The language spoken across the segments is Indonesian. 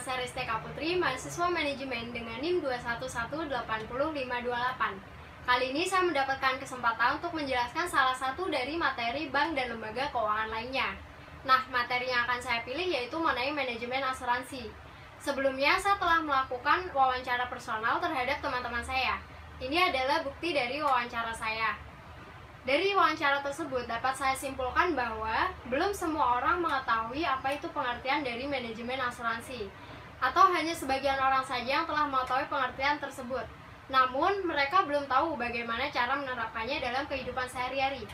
saya Ristika Putri, mahasiswa manajemen dengan NIM 211800528. Kali ini saya mendapatkan kesempatan untuk menjelaskan salah satu dari materi bank dan lembaga keuangan lainnya. Nah, materi yang akan saya pilih yaitu mengenai manajemen asuransi. Sebelumnya, saya telah melakukan wawancara personal terhadap teman-teman saya. Ini adalah bukti dari wawancara saya. Dari wawancara tersebut dapat saya simpulkan bahwa belum semua orang mengetahui apa itu pengertian dari manajemen asuransi, atau hanya sebagian orang saja yang telah mengetahui pengertian tersebut. Namun, mereka belum tahu bagaimana cara menerapkannya dalam kehidupan sehari-hari.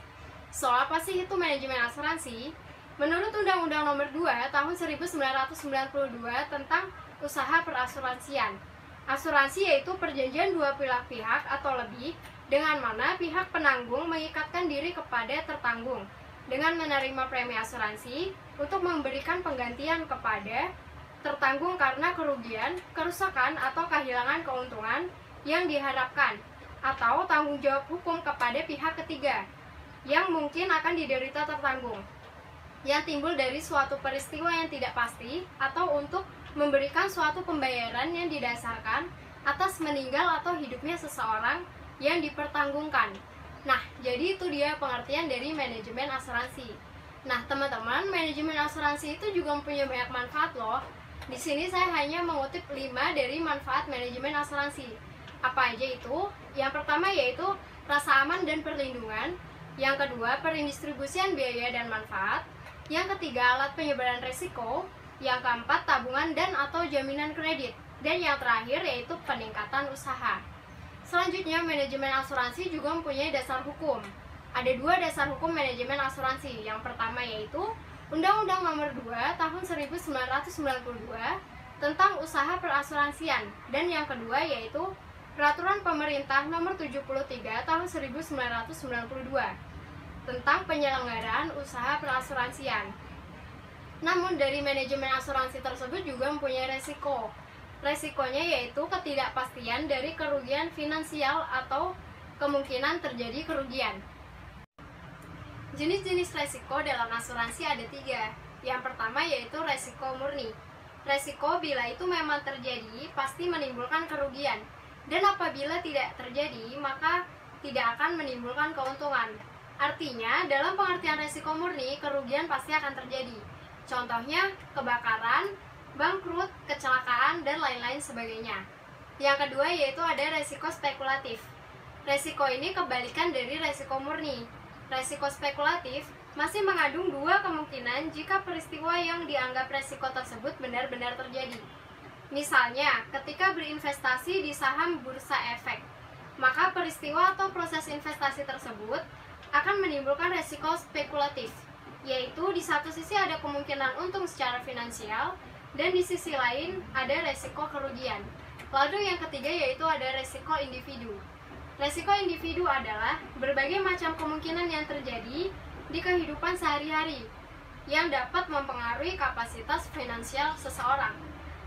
So, apa sih itu manajemen asuransi? Menurut Undang-Undang Nomor 2 Tahun 1992 tentang Usaha Perasuransian, asuransi yaitu perjanjian dua pihak atau lebih dengan mana pihak penanggung mengikatkan diri kepada tertanggung dengan menerima premi asuransi untuk memberikan penggantian kepada tertanggung karena kerugian, kerusakan, atau kehilangan keuntungan yang diharapkan atau tanggung jawab hukum kepada pihak ketiga yang mungkin akan diderita tertanggung yang timbul dari suatu peristiwa yang tidak pasti atau untuk memberikan suatu pembayaran yang didasarkan atas meninggal atau hidupnya seseorang yang dipertanggungkan. Nah, jadi itu dia pengertian dari manajemen asuransi. Nah, teman-teman, manajemen asuransi itu juga mempunyai banyak manfaat loh. Di sini saya hanya mengutip 5 dari manfaat manajemen asuransi. Apa aja itu? Yang pertama yaitu rasa aman dan perlindungan. Yang kedua, perindistribusian biaya dan manfaat. Yang ketiga, alat penyebaran risiko. Yang keempat, tabungan dan atau jaminan kredit. Dan yang terakhir yaitu peningkatan usaha. Selanjutnya, manajemen asuransi juga mempunyai dasar hukum. Ada 2 dasar hukum manajemen asuransi. Yang pertama yaitu Undang-Undang Nomor 2 Tahun 1992 tentang Usaha Perasuransian. Dan yang kedua yaitu Peraturan Pemerintah Nomor 73 Tahun 1992 tentang penyelenggaraan usaha perasuransian. Namun dari manajemen asuransi tersebut juga mempunyai resiko. Resikonya yaitu ketidakpastian dari kerugian finansial atau kemungkinan terjadi kerugian. Jenis-jenis resiko dalam asuransi ada 3. Yang pertama yaitu resiko murni. Resiko bila itu memang terjadi pasti menimbulkan kerugian, dan apabila tidak terjadi maka tidak akan menimbulkan keuntungan. Artinya dalam pengertian resiko murni kerugian pasti akan terjadi. Contohnya kebakaran, bangkrut, kecelakaan, dan lain-lain sebagainya. Yang kedua yaitu ada resiko spekulatif. Resiko ini kebalikan dari resiko murni. Resiko spekulatif masih mengandung 2 kemungkinan jika peristiwa yang dianggap resiko tersebut benar-benar terjadi. Misalnya, ketika berinvestasi di saham bursa efek, maka peristiwa atau proses investasi tersebut akan menimbulkan resiko spekulatif, yaitu di satu sisi ada kemungkinan untung secara finansial, dan di sisi lain ada resiko kerugian. Lalu yang ketiga yaitu ada resiko individu. Resiko individu adalah berbagai macam kemungkinan yang terjadi di kehidupan sehari-hari yang dapat mempengaruhi kapasitas finansial seseorang,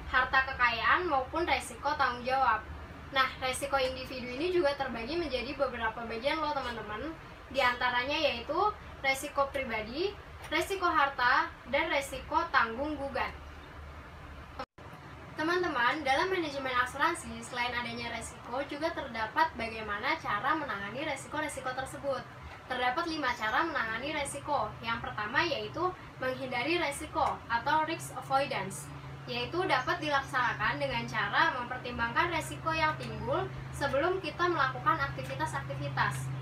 harta kekayaan maupun resiko tanggung jawab. Nah, resiko individu ini juga terbagi menjadi beberapa bagian loh teman-teman. Di antaranya yaitu resiko pribadi, resiko harta, dan resiko tanggung gugat. Teman-teman, dalam manajemen asuransi, selain adanya resiko, juga terdapat bagaimana cara menangani resiko-resiko tersebut. Terdapat 5 cara menangani resiko. Yang pertama yaitu menghindari resiko atau risk avoidance, yaitu dapat dilaksanakan dengan cara mempertimbangkan resiko yang timbul sebelum kita melakukan aktivitas-aktivitas.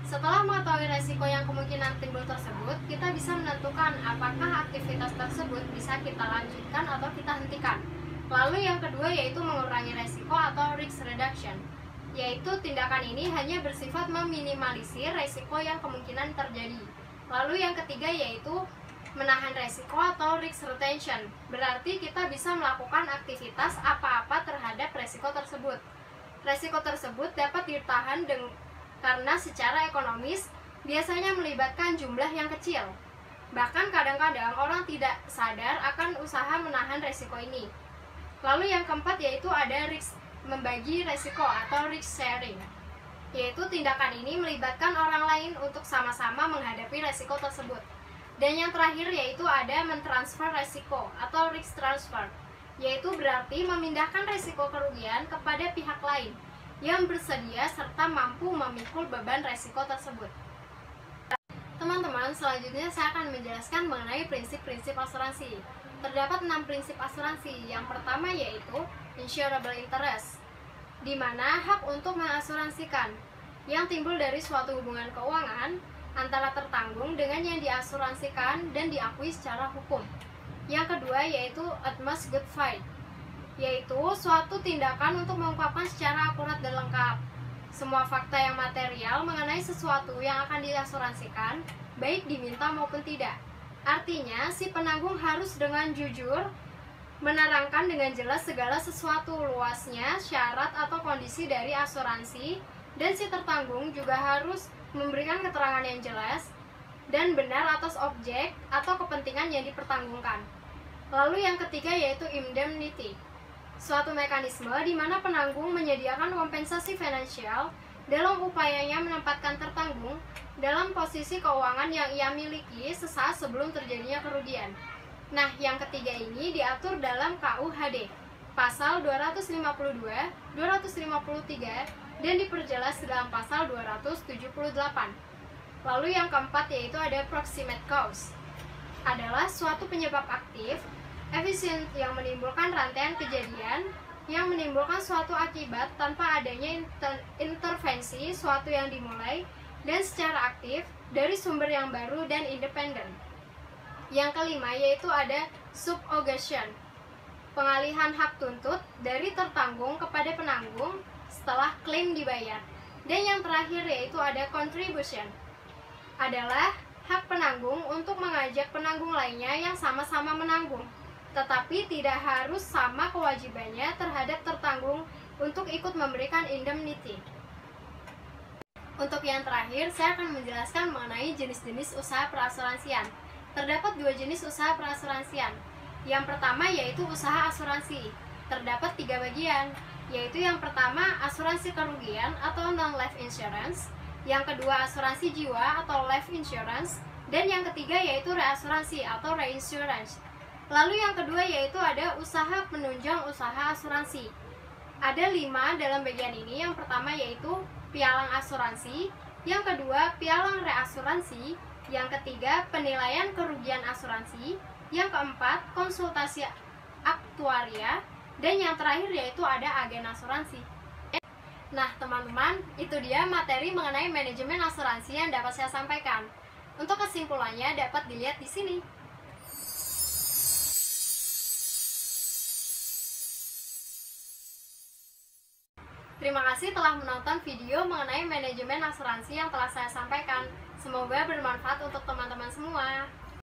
Setelah mengetahui resiko yang kemungkinan timbul tersebut, kita bisa menentukan apakah aktivitas tersebut bisa kita lanjutkan atau kita hentikan. Lalu yang kedua yaitu mengurangi resiko atau risk reduction, yaitu tindakan ini hanya bersifat meminimalisir resiko yang kemungkinan terjadi. Lalu yang ketiga yaitu menahan resiko atau risk retention, berarti kita bisa melakukan aktivitas apa-apa terhadap resiko tersebut. Resiko tersebut dapat ditahan karena secara ekonomis biasanya melibatkan jumlah yang kecil. Bahkan kadang-kadang orang tidak sadar akan usaha menahan resiko ini. Lalu yang keempat yaitu ada membagi resiko atau risk sharing, yaitu tindakan ini melibatkan orang lain untuk sama-sama menghadapi resiko tersebut. Dan yang terakhir yaitu ada mentransfer resiko atau risk transfer, yaitu berarti memindahkan risiko kerugian kepada pihak lain yang bersedia serta mampu memikul beban risiko tersebut. Teman-teman, selanjutnya saya akan menjelaskan mengenai prinsip-prinsip asuransi. Terdapat 6 prinsip asuransi. Yang pertama yaitu insurable interest, di mana hak untuk mengasuransikan yang timbul dari suatu hubungan keuangan antara tertanggung dengan yang diasuransikan dan diakui secara hukum. Yang kedua yaitu utmost good faith, yaitu suatu tindakan untuk mengungkapkan secara akurat dan lengkap semua fakta yang material mengenai sesuatu yang akan diasuransikan, baik diminta maupun tidak. Artinya, si penanggung harus dengan jujur menerangkan dengan jelas segala sesuatu, luasnya, syarat atau kondisi dari asuransi, dan si tertanggung juga harus memberikan keterangan yang jelas dan benar atas objek atau kepentingan yang dipertanggungkan. Lalu yang ketiga yaitu indemnity, suatu mekanisme di mana penanggung menyediakan kompensasi finansial dalam upayanya menempatkan tertanggung dalam posisi keuangan yang ia miliki sesaat sebelum terjadinya kerugian. Nah, yang ketiga ini diatur dalam KUHD, pasal 252, 253, dan diperjelas dalam pasal 278. Lalu yang keempat yaitu ada proximate cause, adalah suatu penyebab aktif efisien yang menimbulkan rantaian kejadian yang menimbulkan suatu akibat tanpa adanya intervensi suatu yang dimulai dan secara aktif dari sumber yang baru dan independen. Yang kelima yaitu ada subrogation, pengalihan hak tuntut dari tertanggung kepada penanggung setelah klaim dibayar. Dan yang terakhir yaitu ada contribution, adalah hak penanggung untuk mengajak penanggung lainnya yang sama-sama menanggung, tetapi tidak harus sama kewajibannya terhadap tertanggung untuk ikut memberikan indemnity. Untuk yang terakhir, saya akan menjelaskan mengenai jenis-jenis usaha perasuransian. Terdapat 2 jenis usaha perasuransian. Yang pertama yaitu usaha asuransi. Terdapat 3 bagian, yaitu yang pertama asuransi kerugian atau non-life insurance, yang kedua asuransi jiwa atau life insurance, dan yang ketiga yaitu reasuransi atau reinsurance. Lalu yang kedua yaitu ada usaha penunjang usaha asuransi. Ada 5 dalam bagian ini. Yang pertama yaitu pialang asuransi, yang kedua pialang reasuransi, yang ketiga penilaian kerugian asuransi, yang keempat konsultasi aktuaria, dan yang terakhir yaitu ada agen asuransi. Nah teman-teman, itu dia materi mengenai manajemen asuransi yang dapat saya sampaikan. Untuk kesimpulannya dapat dilihat di sini. Terima kasih telah menonton video mengenai manajemen asuransi yang telah saya sampaikan. Semoga bermanfaat untuk teman-teman semua.